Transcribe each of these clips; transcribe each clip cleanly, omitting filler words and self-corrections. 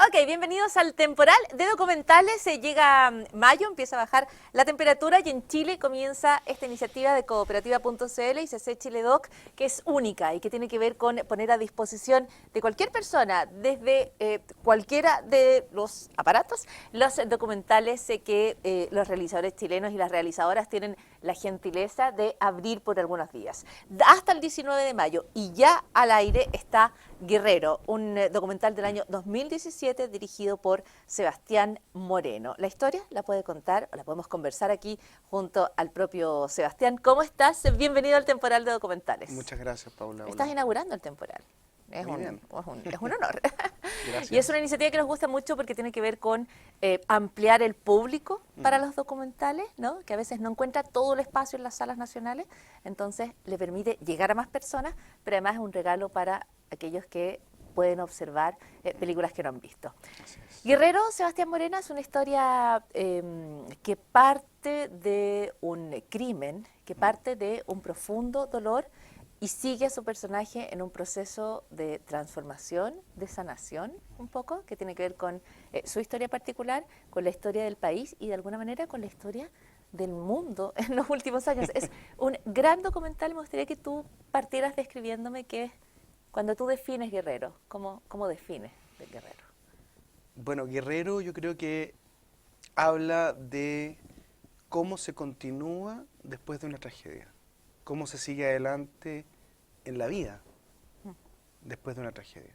Ok, bienvenidos al temporal de documentales. Llega mayo, empieza a bajar la temperatura y en Chile comienza esta iniciativa de cooperativa.cl y CC Chile Doc, que es única y que tiene que ver con poner a disposición de cualquier persona, desde cualquiera de los aparatos, los documentales que los realizadores chilenos y las realizadoras tienen la gentileza de abrir por algunos días. Hasta el 19 de mayo y ya al aire está Guerrero, un documental del año 2017 dirigido por Sebastián Moreno. La historia la puede contar, o la podemos conversar aquí junto al propio Sebastián. ¿Cómo estás? Bienvenido al temporal de documentales. Muchas gracias, Paula. Estás Hola. inaugurando el temporal. Es Muy un, bien. es un honor. Gracias. Y es una iniciativa que nos gusta mucho porque tiene que ver con ampliar el público para los documentales, ¿no? Que a veces no encuentra todo el espacio en las salas nacionales, entonces le permite llegar a más personas, pero además es un regalo para aquellos que pueden observar películas que no han visto. Guerrero, Sebastián Morena, es una historia que parte de un crimen, que parte de un profundo dolor y sigue a su personaje en un proceso de transformación, de sanación, un poco, que tiene que ver con su historia particular, con la historia del país y de alguna manera con la historia del mundo en los últimos años. Es un gran documental. Me gustaría que tú partieras describiéndome qué es cuando tú defines Guerrero. ¿Cómo defines de Guerrero? Bueno, Guerrero yo creo que habla de cómo se continúa después de una tragedia, cómo se sigue adelante en la vida después de una tragedia.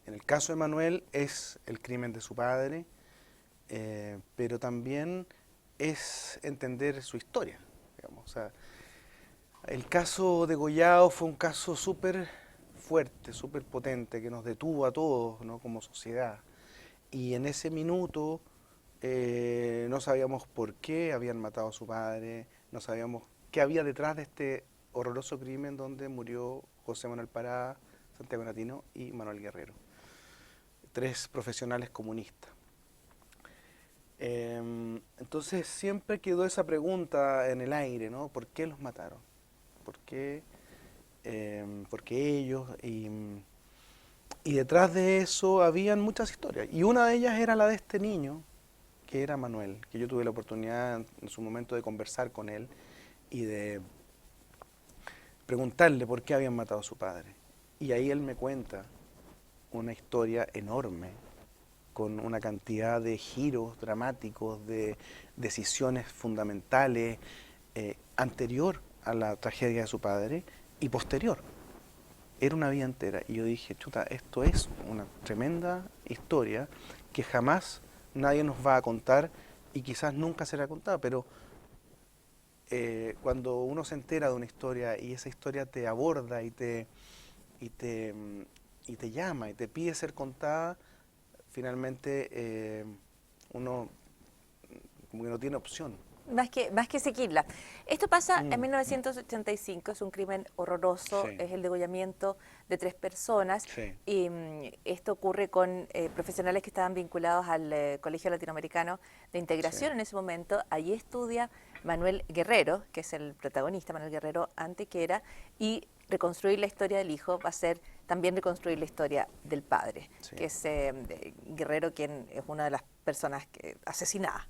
En el caso de Manuel es el crimen de su padre, pero también es entender su historia, digamos. O sea, el caso de Goyao fue un caso súper fuerte, súper potente, que nos detuvo a todos, ¿no?, como sociedad. Y en ese minuto no sabíamos por qué habían matado a su padre, no sabíamos qué había detrás de este horroroso crimen donde murió José Manuel Parada, Santiago Natino y Manuel Guerrero, tres profesionales comunistas. Entonces siempre quedó esa pregunta en el aire, ¿no? ¿Por qué los mataron? ¿Por qué ellos? Y detrás de eso habían muchas historias. Y una de ellas era la de este niño, que era Manuel, que yo tuve la oportunidad en su momento de conversar con él y de preguntarle por qué habían matado a su padre. Y ahí él me cuenta una historia enorme, con una cantidad de giros dramáticos, de decisiones fundamentales, anterior a la tragedia de su padre y posterior. Era una vida entera. Y yo dije, chuta, esto es una tremenda historia que jamás nadie nos va a contar y quizás nunca será contada, pero cuando uno se entera de una historia y esa historia te aborda y te, y te llama y te pide ser contada, finalmente uno como que no tiene opción. Más que seguirla. Esto pasa en 1985, es un crimen horroroso, Sí, es el degollamiento de 3 personas sí, y esto ocurre con profesionales que estaban vinculados al Colegio Latinoamericano de sí. Integración en ese momento. Allí estudia Manuel Guerrero, que es el protagonista, Manuel Guerrero Antequera, y reconstruir la historia del hijo va a ser también reconstruir la historia del padre, Sí. que es Guerrero, quien es una de las personas asesinadas.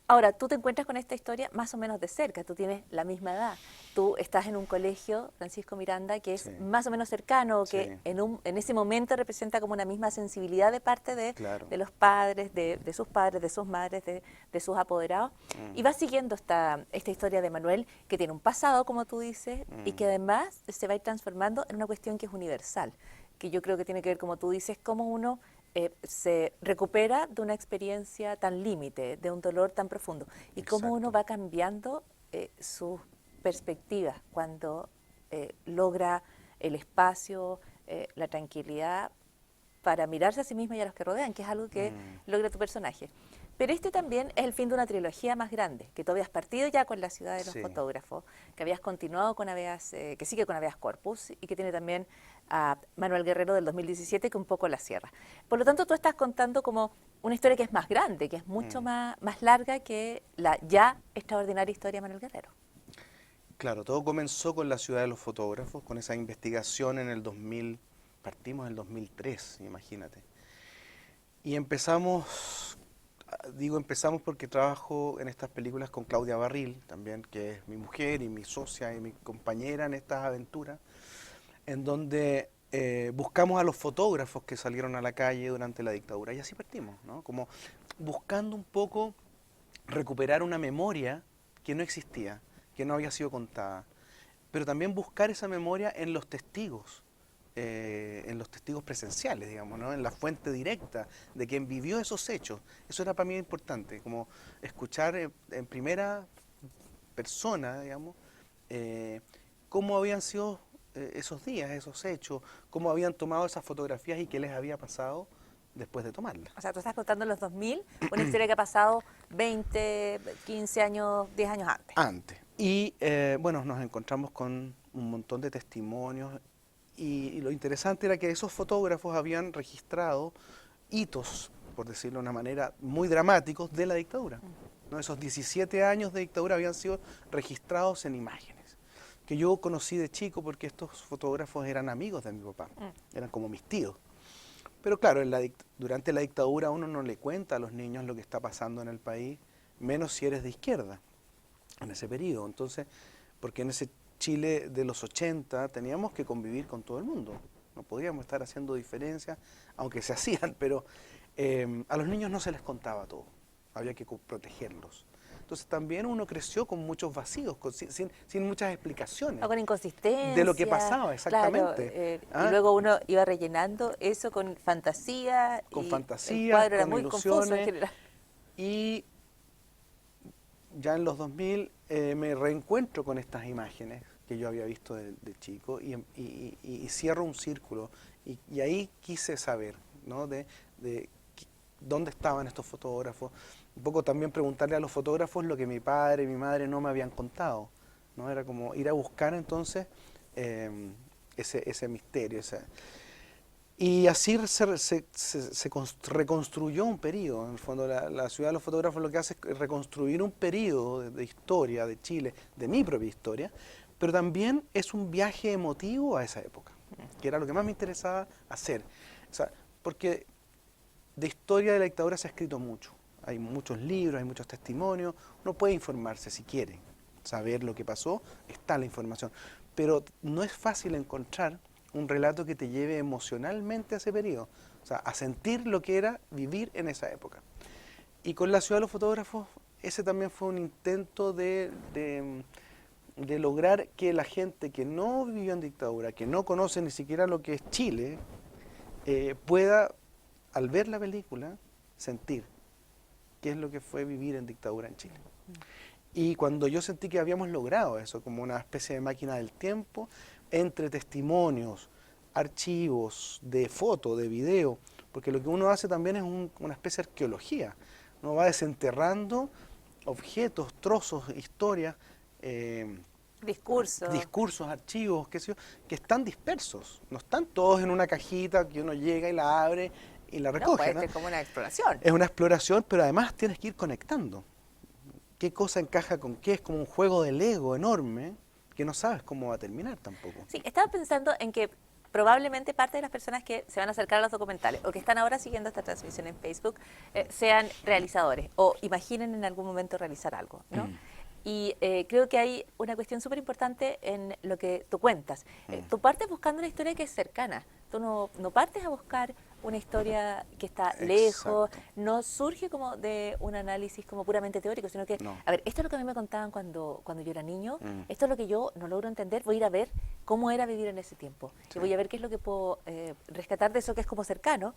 Ahora, tú te encuentras con esta historia más o menos de cerca, tú tienes la misma edad, tú estás en un colegio, Francisco Miranda, que es Sí, más o menos cercano, que sí, en ese momento representa como una misma sensibilidad de parte claro. de los padres, de sus padres, de sus madres, de sus apoderados, y vas siguiendo esta historia de Manuel, que tiene un pasado, como tú dices, y que además se va a ir transformando en una cuestión que es universal, que yo creo que tiene que ver, como tú dices, cómo uno se recupera de una experiencia tan límite, de un dolor tan profundo, y cómo uno Exacto. va cambiando sus perspectivas cuando logra el espacio, la tranquilidad para mirarse a sí mismo y a los que rodean, que es algo que logra tu personaje. Pero este también es el fin de una trilogía más grande, que tú habías partido ya con La ciudad de los Sí. fotógrafos, que habías continuado con Habeas, que sigue con Habeas Corpus y que tiene también a Manuel Guerrero del 2017 que un poco la cierra. Por lo tanto, tú estás contando como una historia que es más grande, que es mucho más larga que la ya extraordinaria historia de Manuel Guerrero. Claro, todo comenzó con La ciudad de los fotógrafos, con esa investigación en el 2000, partimos en el 2003, imagínate. Y empezamos porque trabajo en estas películas con Claudia Barril, también, que es mi mujer y mi socia y mi compañera en estas aventuras, en donde buscamos a los fotógrafos que salieron a la calle durante la dictadura. Y así partimos, ¿no? Como buscando un poco recuperar una memoria que no existía, que no había sido contada, pero también buscar esa memoria en los testigos presenciales, digamos, ¿no? En la fuente directa de quien vivió esos hechos. Eso era para mí importante, como escuchar en primera persona, digamos, cómo habían sido esos días, esos hechos, cómo habían tomado esas fotografías y qué les había pasado después de tomarlas. O sea, tú estás contando en los 2000 una historia que ha pasado 20, 15 años, 10 años antes. Antes. Y bueno, nos encontramos con un montón de testimonios y lo interesante era que esos fotógrafos habían registrado hitos, por decirlo de una manera, muy dramáticos de la dictadura, ¿no? Esos 17 años de dictadura habían sido registrados en imágenes, que yo conocí de chico porque estos fotógrafos eran amigos de mi papá, eran como mis tíos. Pero claro, durante la dictadura uno no le cuenta a los niños lo que está pasando en el país, menos si eres de izquierda, en ese periodo. Entonces, porque en ese Chile de los 80 teníamos que convivir con todo el mundo. No podíamos estar haciendo diferencias, aunque se hacían, pero a los niños no se les contaba todo. Había que protegerlos. Entonces también uno creció con muchos vacíos, sin muchas explicaciones. O con inconsistencia. De lo que pasaba, exactamente. Claro, y luego uno iba rellenando eso con fantasía. Con y fantasía, el cuadro era con muy confuso en ilusiones. general. Y ya en los 2000 me reencuentro con estas imágenes que yo había visto de chico y cierro un círculo. Y ahí quise saber, ¿no? de dónde estaban estos fotógrafos. Un poco también preguntarle a los fotógrafos lo que mi padre y mi madre no me habían contado, ¿no? Era como ir a buscar entonces ese misterio. Y así reconstruyó un periodo. En el fondo, la ciudad de los fotógrafos lo que hace es reconstruir un periodo de historia de Chile, de mi propia historia, pero también es un viaje emotivo a esa época, que era lo que más me interesaba hacer. O sea, porque de historia de la dictadura se ha escrito mucho. Hay muchos libros, hay muchos testimonios. Uno puede informarse si quiere, saber lo que pasó, está la información. Pero no es fácil encontrar un relato que te lleve emocionalmente a ese periodo, o sea, a sentir lo que era vivir en esa época. Y con la ciudad de los fotógrafos, ese también fue un intento de lograr que la gente que no vivió en dictadura, que no conoce ni siquiera lo que es Chile, pueda, al ver la película, sentir qué es lo que fue vivir en dictadura en Chile. Y cuando yo sentí que habíamos logrado eso, como una especie de máquina del tiempo, entre testimonios, archivos de foto, de video, porque lo que uno hace también es una especie de arqueología. Uno va desenterrando objetos, trozos, historias, discursos, archivos, qué sé yo, que están dispersos. No están todos en una cajita que uno llega y la abre y la recoge. No, puede ¿no? ser como una exploración. Es una exploración, pero además tienes que ir conectando. ¿Qué cosa encaja con qué? Es como un juego de Lego enorme que no sabes cómo va a terminar tampoco. Sí, estaba pensando en que probablemente parte de las personas que se van a acercar a los documentales o que están ahora siguiendo esta transmisión en Facebook sean realizadores o imaginen en algún momento realizar algo, ¿no? Y creo que hay una cuestión súper importante en lo que tú cuentas. Tú partes buscando una historia que es cercana. Tú no partes a buscar una historia que está lejos, no surge como de un análisis como puramente teórico, sino que, a ver, esto es lo que a mí me contaban cuando yo era niño, esto es lo que yo no logro entender, voy a ir a ver cómo era vivir en ese tiempo. Y voy a ver qué es lo que puedo rescatar de eso que es como cercano.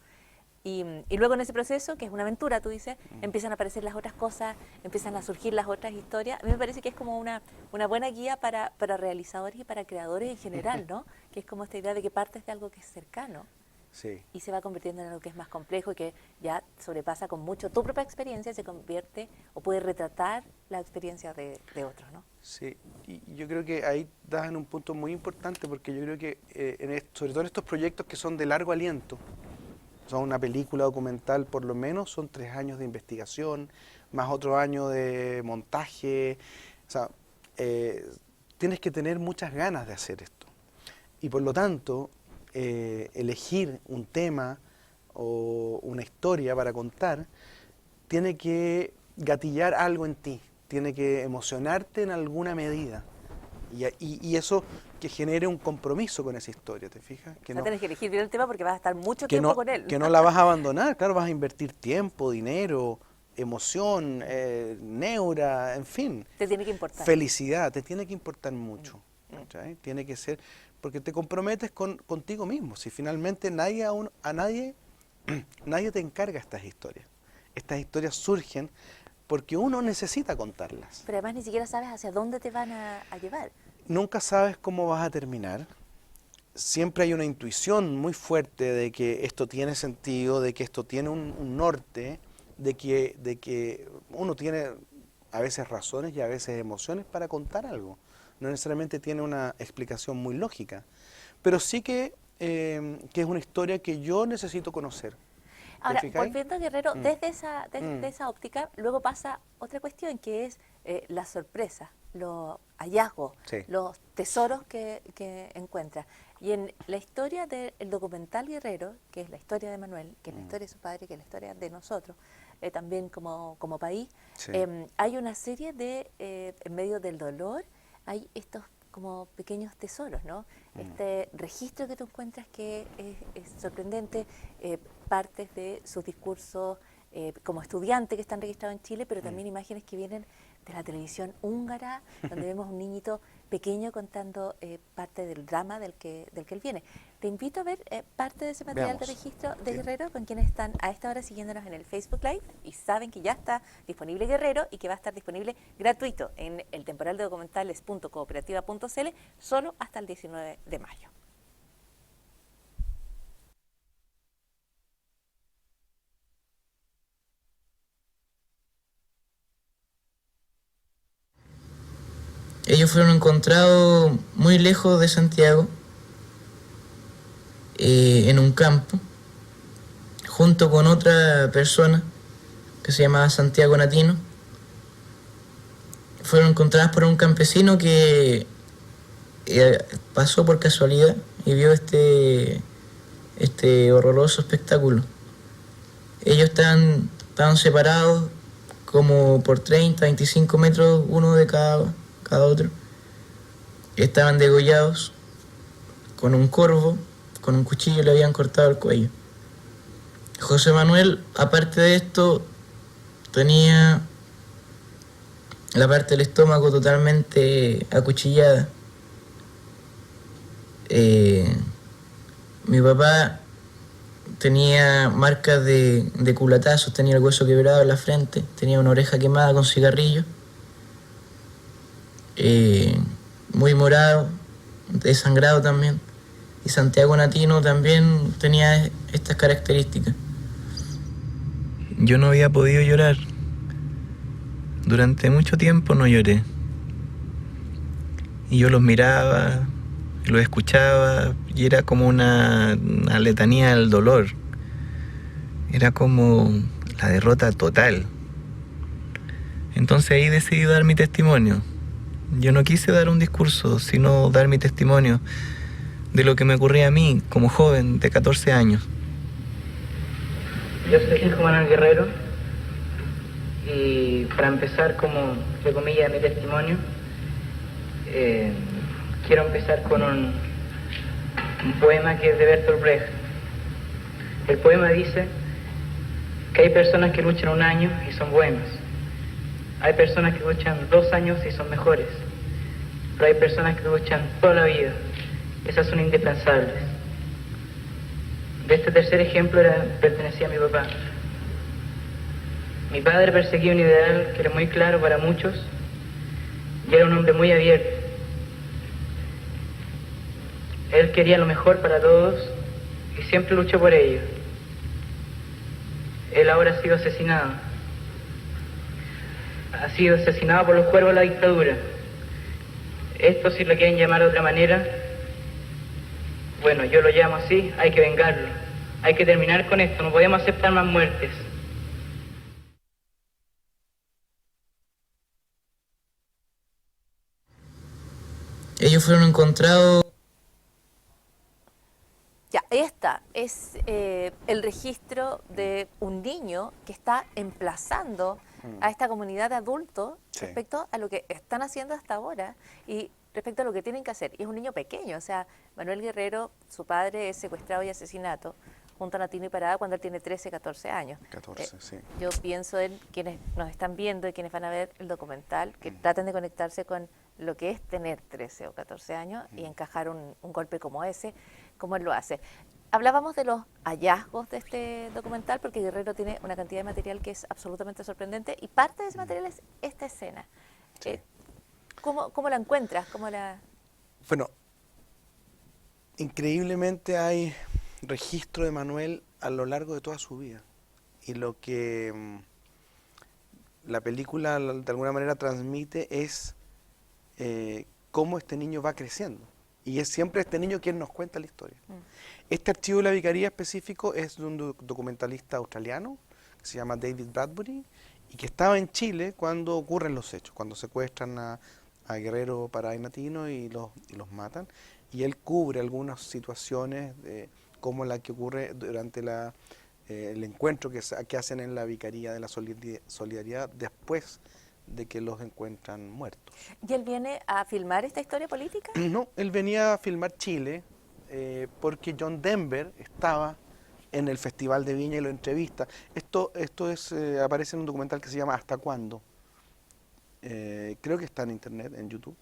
Y luego en ese proceso, que es una aventura, tú dices, empiezan a aparecer las otras cosas, empiezan a surgir las otras historias. A mí me parece que es como una buena guía para realizadores y para creadores en general, ¿no? Que es como esta idea de que partes de algo que es cercano y se va convirtiendo en algo que es más complejo y que ya sobrepasa con mucho tu propia experiencia, se convierte o puede retratar la experiencia de otros, ¿no? Sí, y yo creo que ahí das en un punto muy importante porque yo creo que sobre todo en estos proyectos que son de largo aliento, son una película documental, por lo menos son 3 años de investigación, más otro año de montaje. O sea, tienes que tener muchas ganas de hacer esto. Y por lo tanto, elegir un tema o una historia para contar, tiene que gatillar algo en ti, tiene que emocionarte en alguna medida. Y eso que genere un compromiso con esa historia, ¿te fijas? O sea, tienes que elegir bien el tema porque vas a estar mucho que tiempo no, con él. que no la vas a abandonar, claro, vas a invertir tiempo, dinero, emoción, neura, en fin. Te tiene que importar. Felicidad, te tiene que importar mucho. ¿Cachai? Tiene que ser, porque te comprometes contigo mismo. Si finalmente nadie nadie te encarga estas historias. Estas historias surgen porque uno necesita contarlas. Pero además ni siquiera sabes hacia dónde te van a llevar. Nunca sabes cómo vas a terminar. Siempre hay una intuición muy fuerte de que esto tiene sentido, de que esto tiene un norte, de que uno tiene a veces razones y a veces emociones para contar algo. No necesariamente tiene una explicación muy lógica, pero sí que es una historia que yo necesito conocer. Ahora, volviendo a Guerrero, desde esa óptica, luego pasa otra cuestión que es la sorpresa, los hallazgos, Sí. los tesoros que encuentra. Y en la historia del documental Guerrero, que es la historia de Manuel, que es la historia de su padre, que es la historia de nosotros, también como país, Sí. hay una serie de, en medio del dolor, hay estos como pequeños tesoros, ¿no? Este registro que tú encuentras que es sorprendente, partes de sus discursos como estudiante que están registrados en Chile, pero también imágenes que vienen de la televisión húngara, donde vemos un niñito pequeño contando parte del drama del que él viene. Te invito a ver parte de ese material de registro de Guerrero con quienes están a esta hora siguiéndonos en el Facebook Live y saben que ya está disponible Guerrero y que va a estar disponible gratuito en el temporal de documentales.cooperativa.cl solo hasta el 19 de mayo. Ellos fueron encontrados muy lejos de Santiago, en un campo, junto con otra persona que se llamaba Santiago Natino. Fueron encontradas por un campesino que pasó por casualidad y vio este horroroso espectáculo. Ellos estaban separados como por 30, 25 metros uno de cada otro. Estaban degollados con un corvo, con un cuchillo le habían cortado el cuello. José Manuel, aparte de esto, tenía la parte del estómago totalmente acuchillada. Mi papá tenía marcas de culatazos, tenía el hueso quebrado en la frente, tenía una oreja quemada con cigarrillo, muy morado, desangrado también. Y Santiago Natino también tenía estas características. Yo no había podido llorar. Durante mucho tiempo no lloré. Y yo los miraba, los escuchaba, y era como una letanía del dolor. Era como la derrota total. Entonces ahí decidí dar mi testimonio. Yo no quise dar un discurso, sino dar mi testimonio de lo que me ocurría a mí como joven de 14 años. Yo soy Juan Manuel Guerrero y para empezar como, entre comillas, mi testimonio, quiero empezar con un poema que es de Bertolt Brecht. El poema dice que hay personas que luchan 1 año y son buenas. Hay personas que luchan 2 años y son mejores. Pero hay personas que luchan toda la vida. Esas son indispensables. De este tercer ejemplo pertenecía a mi papá. Mi padre perseguía un ideal que era muy claro para muchos y era un hombre muy abierto. Él quería lo mejor para todos y siempre luchó por ello. Él ahora ha sido asesinado. Ha sido asesinado por los cuervos de la dictadura. Esto, si lo quieren llamar de otra manera, bueno, yo lo llamo así, hay que vengarlo. Hay que terminar con esto, no podemos aceptar más muertes. Ellos fueron encontrados... Ya, esta es el registro de un niño que está emplazando a esta comunidad de adultos Sí. respecto a lo que están haciendo hasta ahora y respecto a lo que tienen que hacer. Y es un niño pequeño, o sea, Manuel Guerrero, su padre es secuestrado y asesinato junto a Natino y Parada cuando él tiene 13, 14 años. 14, sí. Yo pienso en quienes nos están viendo y quienes van a ver el documental, que traten de conectarse con lo que es tener 13 o 14 años y encajar un golpe como ese, como él lo hace. Hablábamos de los hallazgos de este documental porque Guerrero tiene una cantidad de material que es absolutamente sorprendente y parte de ese material es esta escena. Sí. ¿Cómo la encuentras? ¿Cómo la...? Bueno, increíblemente hay registro de Manuel a lo largo de toda su vida. Y lo que la película de alguna manera transmite es cómo este niño va creciendo. Y es siempre este niño quien nos cuenta la historia. Este archivo de la vicaría específico es de un documentalista australiano que se llama David Bradbury y que estaba en Chile cuando ocurren los hechos, cuando secuestran a Guerrero, Parada y Natino y los matan. Y él cubre algunas situaciones como la que ocurre durante el encuentro que hacen en la vicaría de la Solidaridad después de que los encuentran muertos. ¿Y él viene a filmar esta historia política? No, él venía a filmar Chile porque John Denver estaba en el Festival de Viña y lo entrevista. Esto aparece en un documental que se llama ¿Hasta cuándo? Creo que está en internet, en YouTube.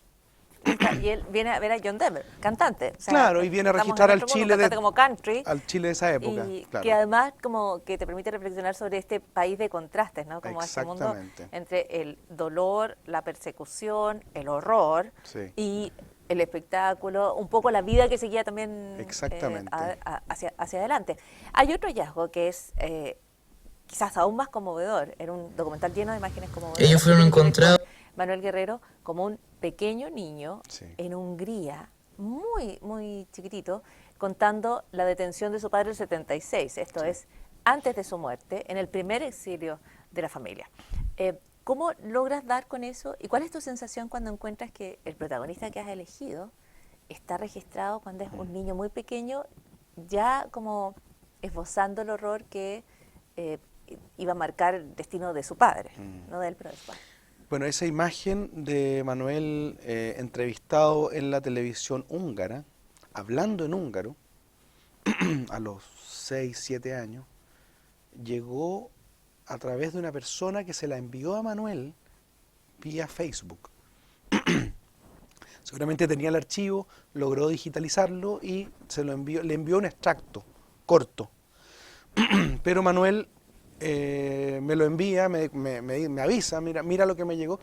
Y él viene a ver a John Denver, cantante. O sea, Claro, y viene a estamos registrar en al otro mundo, Chile un cantante como country. al Chile de esa época. Y claro. que además como que te permite reflexionar sobre este país de contrastes, ¿no? Como este mundo Exactamente. entre el dolor, la persecución, el horror Sí. y el espectáculo, un poco la vida que seguía también Exactamente. hacia adelante. Hay otro hallazgo que es quizás aún más conmovedor, era un documental lleno de imágenes conmovedoras. Ellos fueron que tiene que ver encontrados. con Manuel Guerrero como un pequeño niño Sí. en Hungría, muy, muy chiquitito, contando la detención de su padre en el 76, esto es, antes de su muerte, en el primer exilio de la familia. ¿Cómo logras dar con eso? ¿Y cuál es tu sensación cuando encuentras que el protagonista que has elegido está registrado cuando es un niño muy pequeño, ya como esbozando el horror que iba a marcar el destino de su padre, no de él, pero de su padre? Bueno, esa imagen de Manuel entrevistado en la televisión húngara, hablando en húngaro, a los 6, 7 años, llegó a través de una persona que se la envió a Manuel vía Facebook. Seguramente tenía el archivo, logró digitalizarlo y le envió un extracto corto. Pero Manuel me lo envía, me avisa, mira lo que me llegó,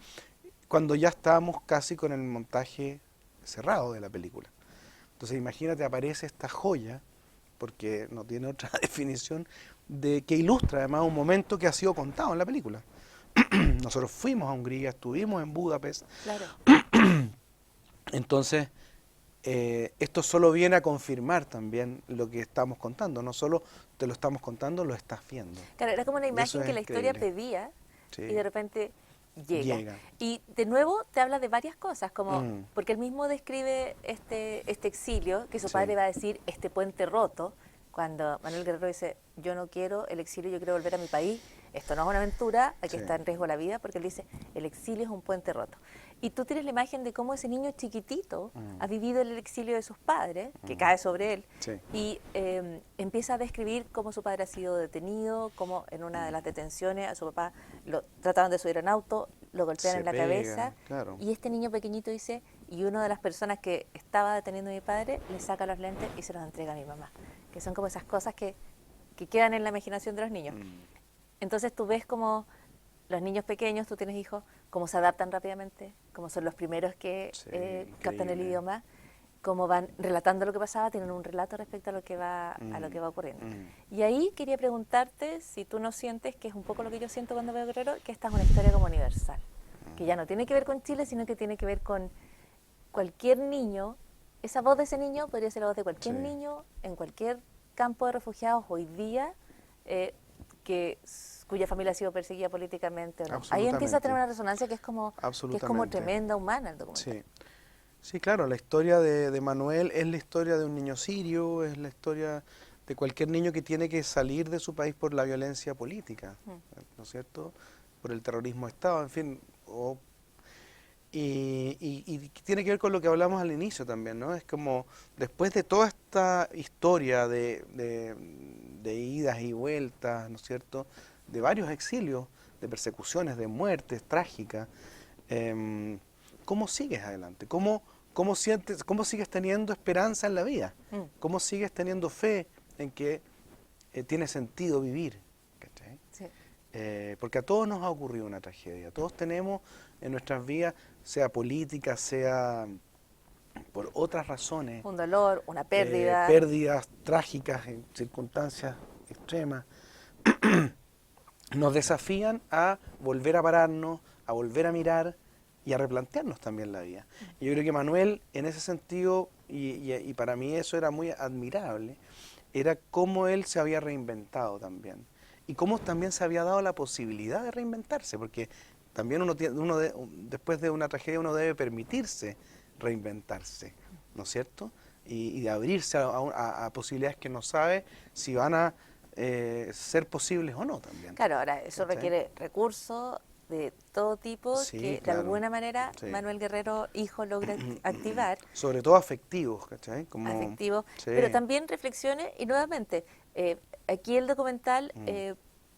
cuando ya estábamos casi con el montaje cerrado de la película. Entonces imagínate, aparece esta joya, porque no tiene otra definición, de que ilustra además un momento que ha sido contado en la película. Nosotros fuimos a Hungría, estuvimos en Budapest. Claro. Entonces, esto solo viene a confirmar también lo que estamos contando. No solo te lo estamos contando, lo estás viendo. Claro, era como una Y eso imagen es que la historia increíble. pedía Sí. y de repente llega. Llega. Y de nuevo te habla de varias cosas, como Mm. porque él mismo describe este exilio, que su Sí. padre va a decir este puente roto, cuando Manuel Guerrero dice, yo no quiero el exilio, yo quiero volver a mi país, esto no es una aventura, aquí Sí. está en riesgo la vida, porque él dice, el exilio es un puente roto. Y tú tienes la imagen de cómo ese niño chiquitito ha vivido el exilio de sus padres, que cae sobre él, Sí. y empieza a describir cómo su padre ha sido detenido, cómo en una de las detenciones a su papá lo trataban de subir en auto, lo golpean Se en la pega, cabeza, claro. y este niño pequeñito dice, y una de las personas que estaba deteniendo a mi padre le saca los lentes y se los entrega a mi mamá, que son como esas cosas que quedan en la imaginación de los niños. Entonces tú ves como los niños pequeños, tú tienes hijos, cómo se adaptan rápidamente, cómo son los primeros que Sí, captan el increíble. idioma, cómo van relatando lo que pasaba, tienen un relato respecto a lo que va ocurriendo. Y ahí quería preguntarte si tú no sientes, que es un poco lo que yo siento cuando veo Guerrero, que esta es una historia como universal, que ya no tiene que ver con Chile, sino que tiene que ver con cualquier niño. Esa voz de ese niño podría ser la voz de cualquier Sí. niño en cualquier campo de refugiados hoy día, cuya familia ha sido perseguida políticamente o no. Ahí empieza a tener una resonancia que es como Absolutamente. tremenda, humana el documental. Sí. Sí, claro, la historia de Manuel es la historia de un niño sirio, es la historia de cualquier niño que tiene que salir de su país por la violencia política, ¿no es cierto? Por el terrorismo de Estado, en fin. Y tiene que ver con lo que hablamos al inicio también, ¿no? Es como, después de toda esta historia de idas y vueltas, ¿no es cierto?, de varios exilios, de persecuciones, de muertes trágicas, ¿cómo sigues adelante? ¿Cómo sigues teniendo esperanza en la vida? ¿Cómo sigues teniendo fe en que tiene sentido vivir? ¿Cachai? Sí. Porque a todos nos ha ocurrido una tragedia, todos tenemos en nuestras vidas, sea política, sea por otras razones, Un dolor, una pérdida. pérdidas trágicas en circunstancias extremas, nos desafían a volver a pararnos, a volver a mirar y a replantearnos también la vida. Y yo creo que Manuel, en ese sentido, y para mí eso era muy admirable, era cómo él se había reinventado también. Y cómo también se había dado la posibilidad de reinventarse, porque también después de una tragedia uno debe permitirse reinventarse, ¿no es cierto? Y de abrirse a posibilidades que no sabe si van a ser posibles o no también. Claro, ahora eso ¿Cachai? requiere recursos de todo tipo Sí, que claro. de alguna manera Sí. Manuel Guerrero, hijo, logra activar. Sobre todo afectivos, ¿cachai? Como, Afectivo, sí. pero también reflexiones y nuevamente, aquí el documental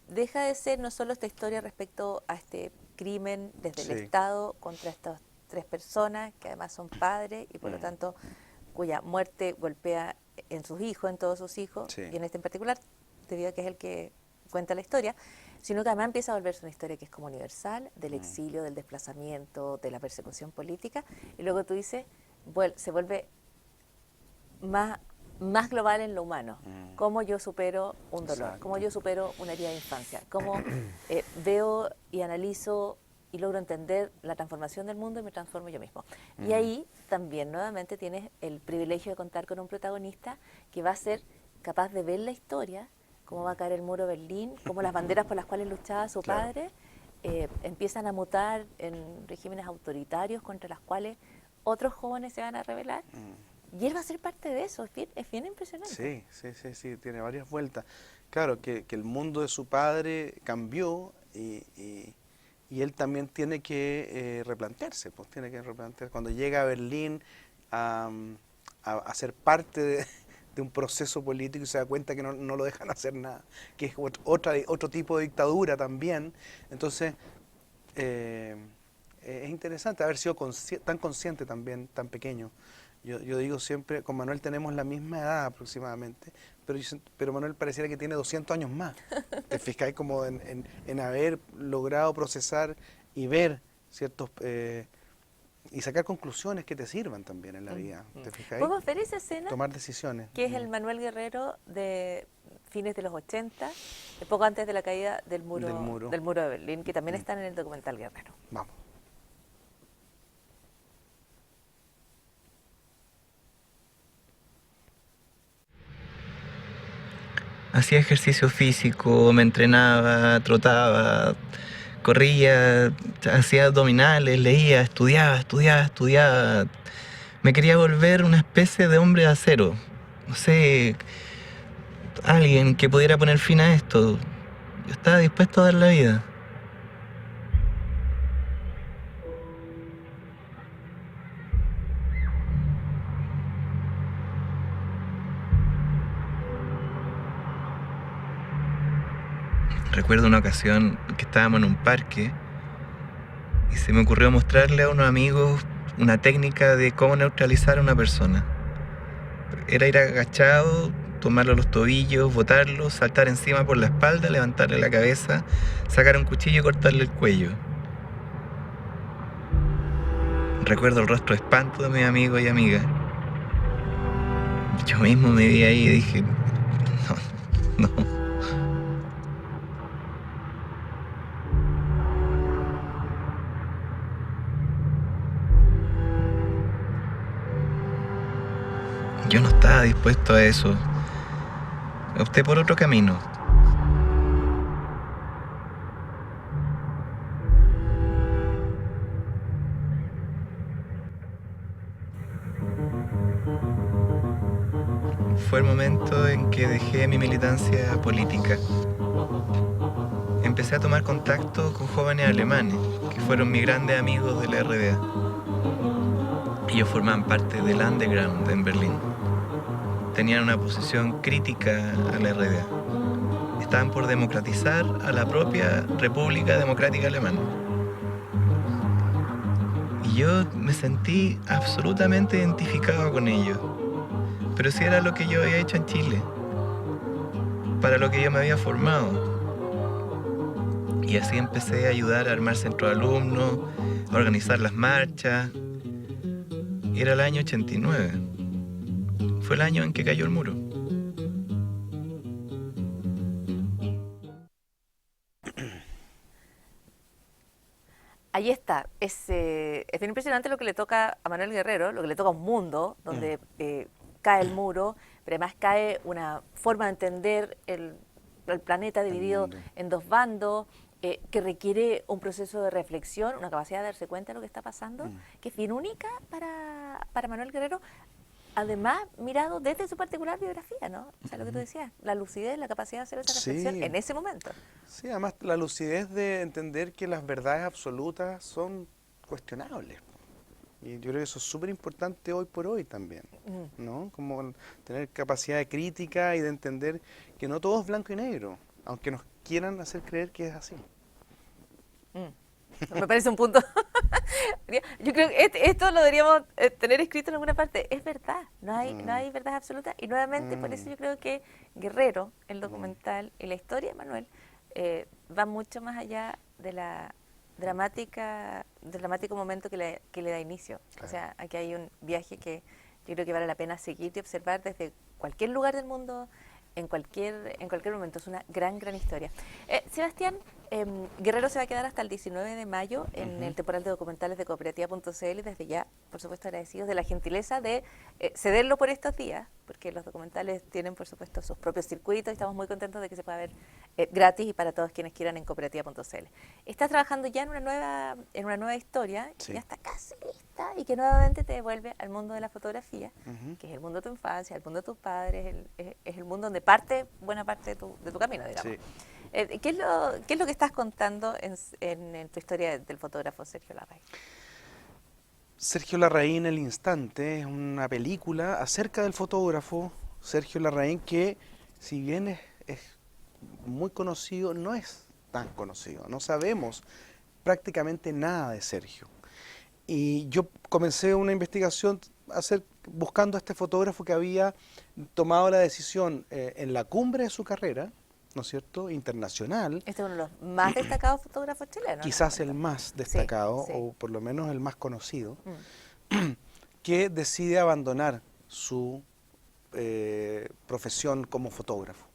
deja de ser no solo esta historia respecto a este crimen desde el Sí. Estado contra estas 3 personas que además son padres y por lo tanto cuya muerte golpea en sus hijos, en todos sus hijos, Sí. y en este en particular, debido a que es el que cuenta la historia, sino que además empieza a volverse una historia que es como universal, del exilio, del desplazamiento, de la persecución política, y luego tú dices, se vuelve más global en lo humano. Cómo yo supero un dolor, Exacto. cómo yo supero una herida de infancia, cómo veo y analizo y logro entender la transformación del mundo y me transformo yo mismo. Y ahí también nuevamente tienes el privilegio de contar con un protagonista que va a ser capaz de ver la historia, cómo va a caer el muro de Berlín, cómo las banderas por las cuales luchaba su Claro. padre empiezan a mutar en regímenes autoritarios contra las cuales otros jóvenes se van a rebelar. Y él va a ser parte de eso, es bien impresionante. Sí, tiene varias vueltas. Claro, que el mundo de su padre cambió y él también tiene que replantearse, pues tiene que replantear. Cuando llega a Berlín a ser parte de un proceso político y se da cuenta que no lo dejan hacer nada, que es otro tipo de dictadura también. Entonces, es interesante haber sido tan consciente también, tan pequeño. Yo digo siempre, con Manuel tenemos la misma edad aproximadamente, pero Manuel pareciera que tiene 200 años más. ¿Te fijas? Como en haber logrado procesar y ver ciertos... y sacar conclusiones que te sirvan también en la vida. ¿Te fijas? Podemos ver esa escena, Tomar decisiones. que es el Manuel Guerrero de fines de los 80, poco antes de la caída del muro de Berlín, que también están en el documental Guerrero. Vamos. Hacía ejercicio físico, me entrenaba, trotaba, corría, hacía abdominales, leía, estudiaba. Me quería volver una especie de hombre de acero. No sé, alguien que pudiera poner fin a esto. Yo estaba dispuesto a dar la vida. Recuerdo una ocasión que estábamos en un parque y se me ocurrió mostrarle a unos amigos una técnica de cómo neutralizar a una persona. Era ir agachado, tomarlo a los tobillos, botarlo, saltar encima por la espalda, levantarle la cabeza, sacar un cuchillo y cortarle el cuello. Recuerdo el rostro de espanto de mis amigos y amigas. Yo mismo me vi ahí y dije, no. Yo no estaba dispuesto a eso. Opté por otro camino. fue el momento en que dejé mi militancia política. Empecé a tomar contacto con jóvenes alemanes, que fueron mis grandes amigos de la RDA. Ellos formaban parte del underground en Berlín. Tenían una posición crítica a la RDA. Estaban por democratizar a la propia República Democrática Alemana. Y yo me sentí absolutamente identificado con ellos. Pero sí era lo que yo había hecho en Chile, para lo que yo me había formado. Y así empecé a ayudar a armar centros de alumnos, a organizar las marchas. Era el año 89. Fue el año en que cayó el muro. Ahí está. Es bien impresionante lo que le toca a Manuel Guerrero, lo que le toca a un mundo donde cae el muro, pero además cae una forma de entender el planeta dividido en dos bandos, que requiere un proceso de reflexión, una capacidad de darse cuenta de lo que está pasando, que es bien única para Manuel Guerrero, además mirado desde su particular biografía, ¿no? O sea, lo que tú decías, la lucidez, la capacidad de hacer esa reflexión Sí. en ese momento. Sí, además la lucidez de entender que las verdades absolutas son cuestionables. Y yo creo que eso es súper importante hoy por hoy también, ¿no? Como tener capacidad de crítica y de entender que no todo es blanco y negro, aunque nos quieran hacer creer que es así. Me parece un punto. Yo creo que esto lo deberíamos tener escrito en alguna parte. Es verdad, no hay verdad absoluta. Y nuevamente, por eso yo creo que Guerrero, el documental y la historia de Manuel, va mucho más allá de del dramático momento que le da inicio. Claro. O sea, aquí hay un viaje que yo creo que vale la pena seguir y observar desde cualquier lugar del mundo, en cualquier momento. Es una gran historia. Sebastián, Guerrero se va a quedar hasta el 19 de mayo en el temporal de documentales de cooperativa.cl. Desde ya, por supuesto, agradecidos de la gentileza de cederlo por estos días, porque los documentales tienen, por supuesto, sus propios circuitos y estamos muy contentos de que se pueda ver gratis y para todos quienes quieran en cooperativa.cl. Estás trabajando ya en una nueva historia, Sí. ya está casi lista y que nuevamente te devuelve al mundo de la fotografía, que es el mundo de tu infancia, el mundo de tus padres, es el mundo donde parte buena parte de tu camino, digamos. Sí. ¿Qué es lo que estás contando en tu historia del fotógrafo Sergio Larraín? Sergio Larraín, El Instante, es una película acerca del fotógrafo Sergio Larraín que, si bien es muy conocido, no es tan conocido. No sabemos prácticamente nada de Sergio. Y yo comencé una investigación buscando a este fotógrafo que había tomado la decisión en la cumbre de su carrera, ¿no es cierto?, internacional. Este es uno de los más destacados fotógrafos chilenos. Quizás el más destacado, sí. o por lo menos el más conocido, que decide abandonar su profesión como fotógrafo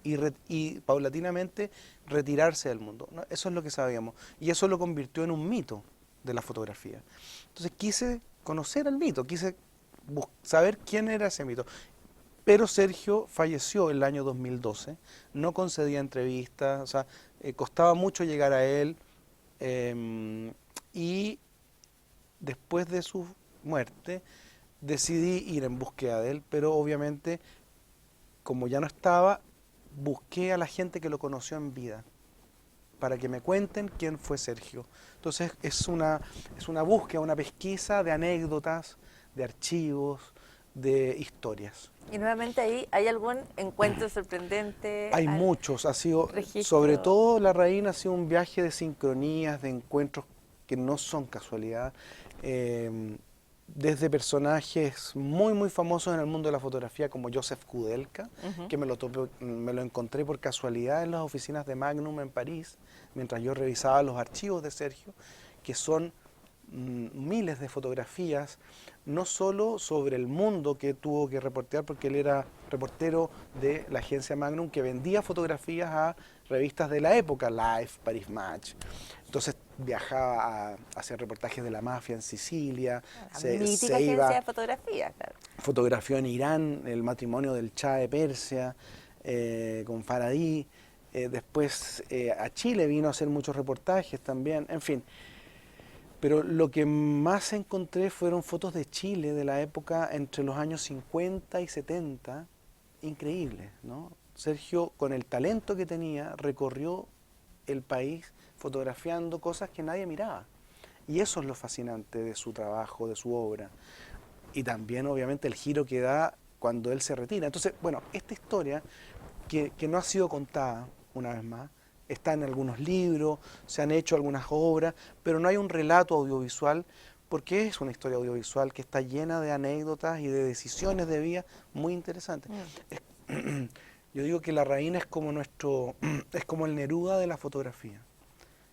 y paulatinamente retirarse del mundo. ¿No? Eso es lo que sabíamos. Y eso lo convirtió en un mito de la fotografía. Entonces quise conocer al mito, quise saber quién era ese mito. Pero Sergio falleció el año 2012, no concedía entrevistas, o sea, costaba mucho llegar a él, y después de su muerte decidí ir en búsqueda de él, pero obviamente, como ya no estaba, busqué a la gente que lo conoció en vida, para que me cuenten quién fue Sergio. Entonces es una búsqueda, una pesquisa de anécdotas, de archivos, de historias. Y nuevamente ahí, ¿hay algún encuentro sorprendente? Hay muchos, ha sido, registro? sobre todo Larraín ha sido un viaje de sincronías, de encuentros que no son casualidad, desde personajes muy famosos en el mundo de la fotografía como Joseph Kudelka, que me lo encontré por casualidad en las oficinas de Magnum en París, mientras yo revisaba los archivos de Sergio, que son miles de fotografías, no solo sobre el mundo que tuvo que reportear, porque él era reportero de la agencia Magnum que vendía fotografías a revistas de la época, Life, Paris Match. Entonces viajaba a hacer reportajes de la mafia en Sicilia, Mítica agencia de fotografía, claro. Fotografió en Irán el matrimonio del Shah de Persia con Faraday, después a Chile vino a hacer muchos reportajes también, en fin. Pero lo que más encontré fueron fotos de Chile de la época entre los años 50 y 70, increíbles, ¿no? Sergio, con el talento que tenía, recorrió el país fotografiando cosas que nadie miraba. Y eso es lo fascinante de su trabajo, de su obra. Y también, obviamente, el giro que da cuando él se retira. Entonces, bueno, esta historia que no ha sido contada, una vez más, está en algunos libros, se han hecho algunas obras, pero no hay un relato audiovisual, porque es una historia audiovisual que está llena de anécdotas y de decisiones de vida muy interesantes. Yo digo que Larraín es como es como el Neruda de la fotografía.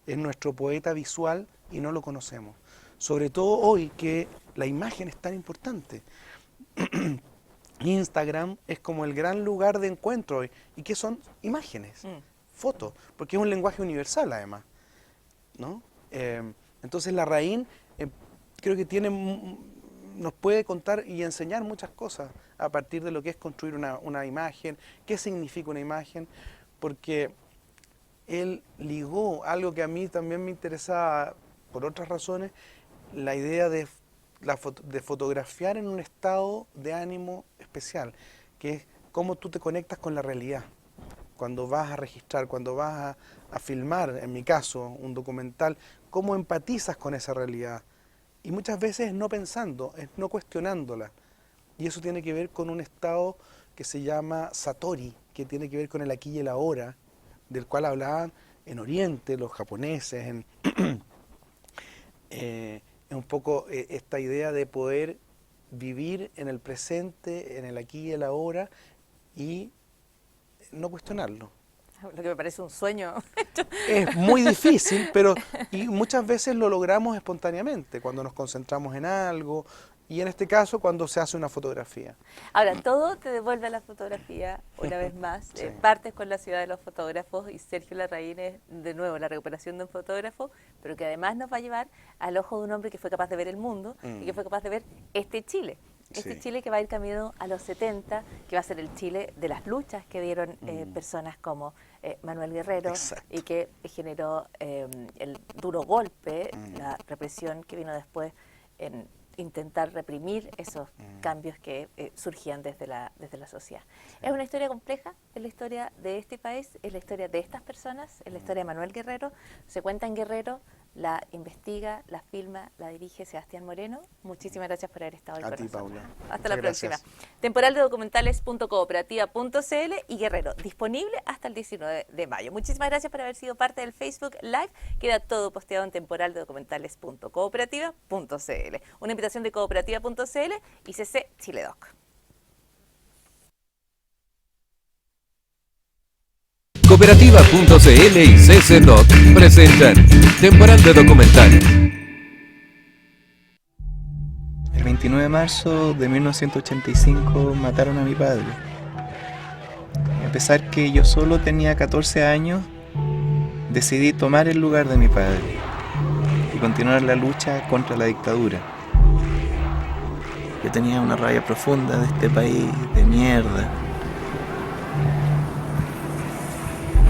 Es nuestro poeta visual y no lo conocemos. Sobre todo hoy que la imagen es tan importante. Instagram es como el gran lugar de encuentro hoy. ¿Y qué son? Imágenes, fotos, porque es un lenguaje universal además, ¿no? Entonces Larraín creo que nos puede contar y enseñar muchas cosas a partir de lo que es construir una imagen, qué significa una imagen, porque él ligó algo que a mí también me interesaba por otras razones, la idea de fotografiar en un estado de ánimo especial, que es cómo tú te conectas con la realidad. Cuando vas a registrar, cuando vas a filmar, en mi caso, un documental, cómo empatizas con esa realidad. Y muchas veces no pensando, es no cuestionándola. Y eso tiene que ver con un estado que se llama Satori, que tiene que ver con el aquí y el ahora, del cual hablaban en Oriente los japoneses, es un poco esta idea de poder vivir en el presente, en el aquí y el ahora, y no cuestionarlo. Lo que me parece un sueño. Es muy difícil, y muchas veces lo logramos espontáneamente, cuando nos concentramos en algo, y en este caso cuando se hace una fotografía. Ahora, todo te devuelve a la fotografía, una vez más. Sí. Partes con la ciudad de los fotógrafos y Sergio Larraín es, de nuevo, la recuperación de un fotógrafo, pero que además nos va a llevar al ojo de un hombre que fue capaz de ver el mundo y que fue capaz de ver este Chile. Este Sí. Chile que va a ir camino a los 70, que va a ser el Chile de las luchas que dieron personas como Manuel Guerrero. Exacto. Y que generó el duro golpe, la represión que vino después en intentar reprimir esos cambios que surgían desde la sociedad. Es una historia compleja, es la historia de este país, es la historia de estas personas, es la historia de Manuel Guerrero. Se cuenta en Guerrero, la investiga, la filma, la dirige Sebastián Moreno. Muchísimas gracias por haber estado hoy A con ti, nosotros. Paula. Hasta la Muchas próxima. gracias. Temporal de documentales.cooperativa.cl y Guerrero, disponible hasta el 19 de mayo. Muchísimas gracias por haber sido parte del Facebook Live. Queda todo posteado en temporaldedocumentales.cooperativa.cl. Una invitación de cooperativa.cl y CC Chiledoc. Cooperativa.cl y CCDoc presentan Temporal de Documentales. El 29 de marzo de 1985 mataron a mi padre. A pesar que yo solo tenía 14 años, decidí tomar el lugar de mi padre y continuar la lucha contra la dictadura. Yo tenía una rabia profunda de este país de mierda.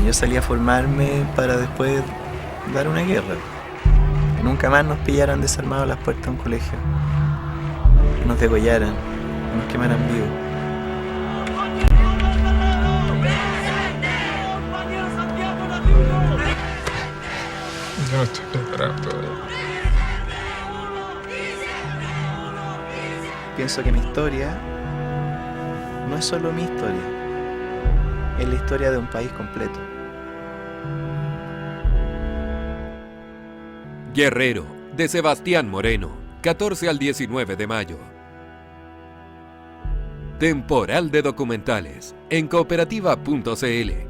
Y yo salí a formarme para después dar una guerra. Que nunca más nos pillaran desarmados a las puertas de un colegio. Que nos degollaran, que nos quemaran vivos. Yo no estoy preparado todavía. Pienso que mi historia no es solo mi historia, es la historia de un país completo. Guerrero, de Sebastián Moreno, 14 al 19 de mayo. Temporal de Documentales en cooperativa.cl.